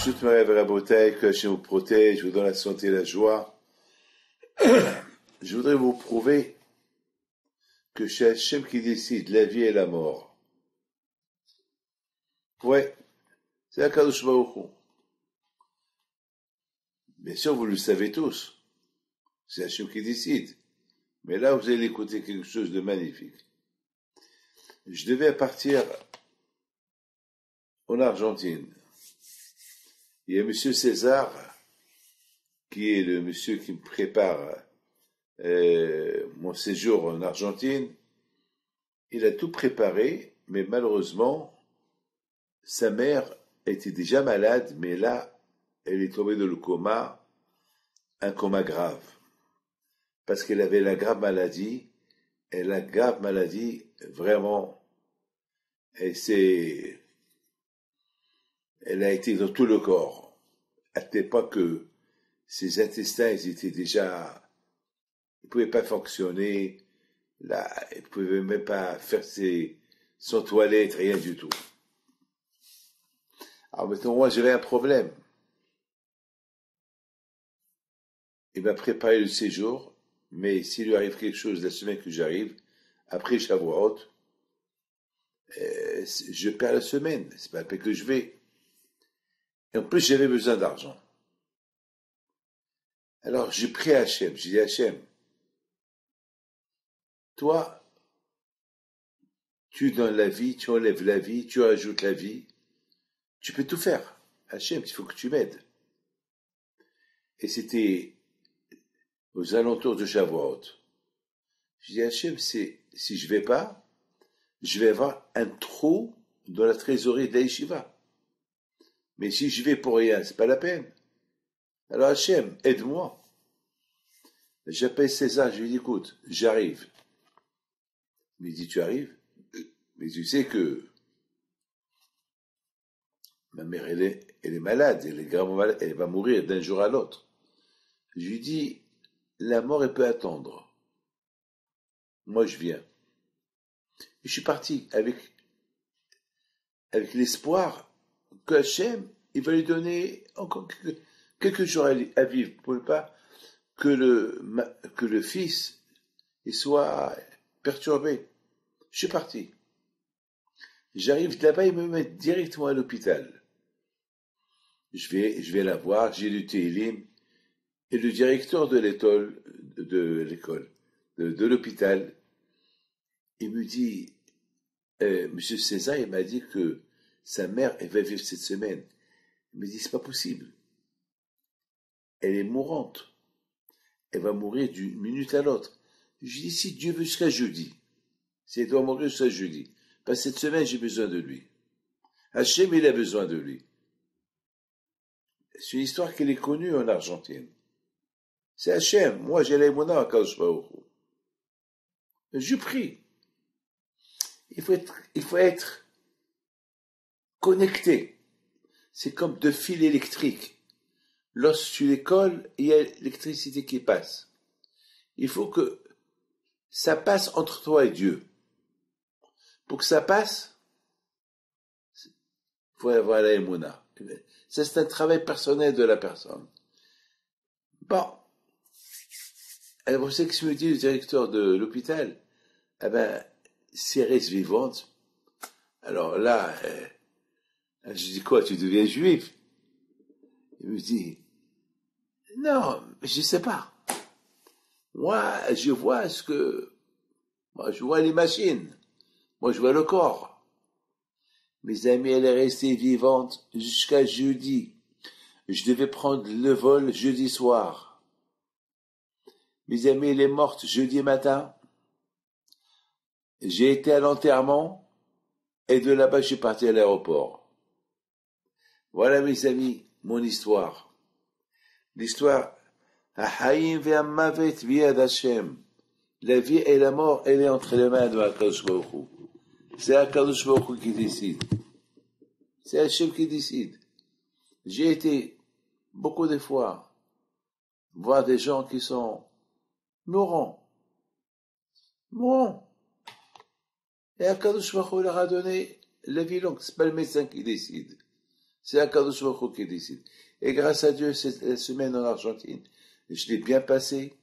Chut Maria Rabotai, que Hachem vous protège, vous donne la santé et la joie. Je voudrais vous prouver que c'est Hachem qui décide la vie et la mort. Ouais, c'est Akadosh Baruch Hu. Bien sûr, vous le savez tous. C'est Hachem qui décide. Mais là, vous allez écouter quelque chose de magnifique. Je devais partir en Argentine. Il y a monsieur César, qui est le monsieur qui me prépare mon séjour en Argentine. Il a tout préparé, mais malheureusement, sa mère était déjà malade, mais là, elle est tombée dans le coma, un coma grave. Parce qu'elle avait la grave maladie, et la grave maladie, vraiment, elle a été dans tout le corps, à tel point que ses intestins, ils étaient déjà, ils ne pouvaient pas fonctionner, là, ils ne pouvaient même pas faire son toilette, rien du tout. Alors maintenant, moi, j'avais un problème. Il m'a préparé le séjour, mais s'il lui arrive quelque chose la semaine que j'arrive, après Shavuot, je perds la semaine, c'est pas la peine que je vais. Et en plus, j'avais besoin d'argent. Alors, j'ai pris Hachem, j'ai dit Hachem, toi, tu donnes la vie, tu enlèves la vie, tu ajoutes la vie, tu peux tout faire. Hachem, il faut que tu m'aides. Et c'était aux alentours de Shavuot. J'ai dit Hachem, si je vais pas, je vais avoir un trou dans la trésorerie de la yeshiva. Mais si je vais pour rien, c'est pas la peine. Alors Hachem, aide-moi. J'appelle César, je lui dis, écoute, j'arrive. Il me dit, tu arrives? Mais tu sais que ma mère, elle est malade, elle est gravement malade, elle va mourir d'un jour à l'autre. Je lui dis, la mort, elle peut attendre. Moi, je viens. Et je suis parti avec l'espoir que Hachem, il va lui donner encore quelques jours à vivre pour ne pas que le fils il soit perturbé. Je suis parti. J'arrive là-bas, ils me mettent directement à l'hôpital. Je vais la voir, j'ai lu Tehillim, et le directeur de l'école, de l'hôpital, il me dit, Monsieur César, il m'a dit que sa mère, elle va vivre cette semaine. Il me dit, c'est pas possible. Elle est mourante. Elle va mourir d'une minute à l'autre. Je dis, si Dieu veut jusqu'à jeudi, si elle doit mourir jusqu'à jeudi, parce que cette semaine, j'ai besoin de lui. Hachem, il a besoin de lui. C'est une histoire qui est connue en Argentine. C'est Hachem. Moi, j'ai l'aïmouna à Kadosh Baruch Hu. Je prie. Il faut être connecté. C'est comme deux fils électriques. Lorsque tu les colles, il y a l'électricité qui passe. Il faut que ça passe entre toi et Dieu. Pour que ça passe, il faut avoir l'aïmouna. Ça, c'est un travail personnel de la personne. Bon. Alors, vous savez que ce que me dit le directeur de l'hôpital? Eh ben, si elle reste vivante, alors là, je dis quoi, tu deviens juif? Il me dit, non, je sais pas. Moi, moi, je vois les machines. Moi, je vois le corps. Mes amis, elle est restée vivante jusqu'à jeudi. Je devais prendre le vol jeudi soir. Mes amis, elle est morte jeudi matin. J'ai été à l'enterrement et de là-bas, je suis parti à l'aéroport. Voilà, mes amis, mon histoire. L'histoire, Haïm ve'amavet v'yad Hashem. La vie et la mort, elle est entre les mains de Akadosh Baruch Hu. C'est Akadosh Baruch Hu qui décide. C'est Hashem qui décide. J'ai été beaucoup de fois voir des gens qui sont mourants. Et Akadosh Baruch Hu leur a donné la vie longue. C'est pas le médecin qui décide. C'est Akadosh Baruch Hu qui décide. Et grâce à Dieu, cette semaine en Argentine, je l'ai bien passé.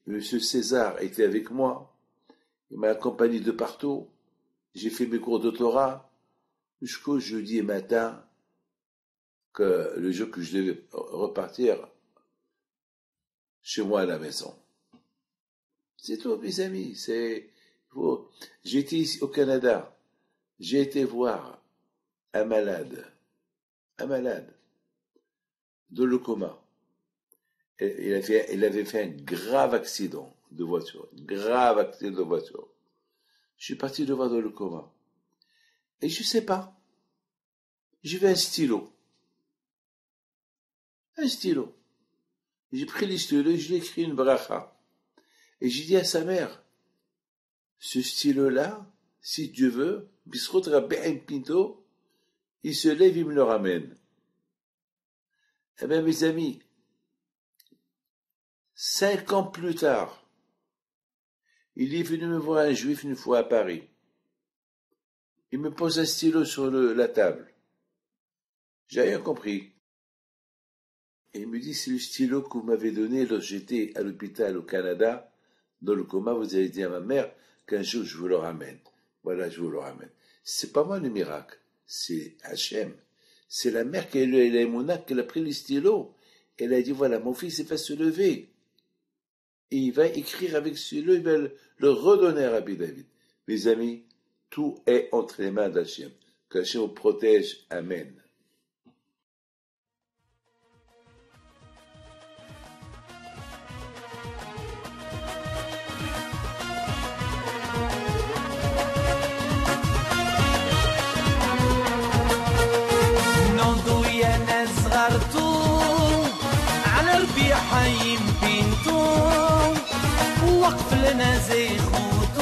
Monsieur César était avec moi. Il m'a accompagné de partout. J'ai fait mes cours de Torah jusqu'au jeudi matin, que le jour que je devais repartir chez moi à la maison. C'est tout, mes amis. J'étais ici au Canada. J'ai été voir un malade de le coma. Il avait fait un grave accident de voiture. Je suis parti le voir dans le coma. Et je sais pas. J'ai vu un stylo. J'ai pris le stylo et je lui ai écrit une bracha. Et j'ai dit à sa mère, ce stylo-là, si Dieu veut, Bisrot Rabbi Pinto, il se lève, il me le ramène. Eh bien, mes amis, 5 ans plus tard, il est venu me voir un juif une fois à Paris. Il me pose un stylo sur la table. J'ai rien compris. Et il me dit, c'est le stylo que vous m'avez donné lorsque j'étais à l'hôpital au Canada, dans le coma, vous avez dit à ma mère qu'un jour je vous le ramène. Voilà, je vous le ramène. C'est pas moi le miracle, c'est Hachem. C'est la mère qui a pris le stylo. Elle a dit, voilà, mon fils, il va se lever. Et il va écrire avec ce stylo, il va le redonner à Rabbi David. Mes amis, tout est entre les mains d'Hachem. Qu'Hachem vous protège. Amen. حي بنتو وقف لنا زي خوت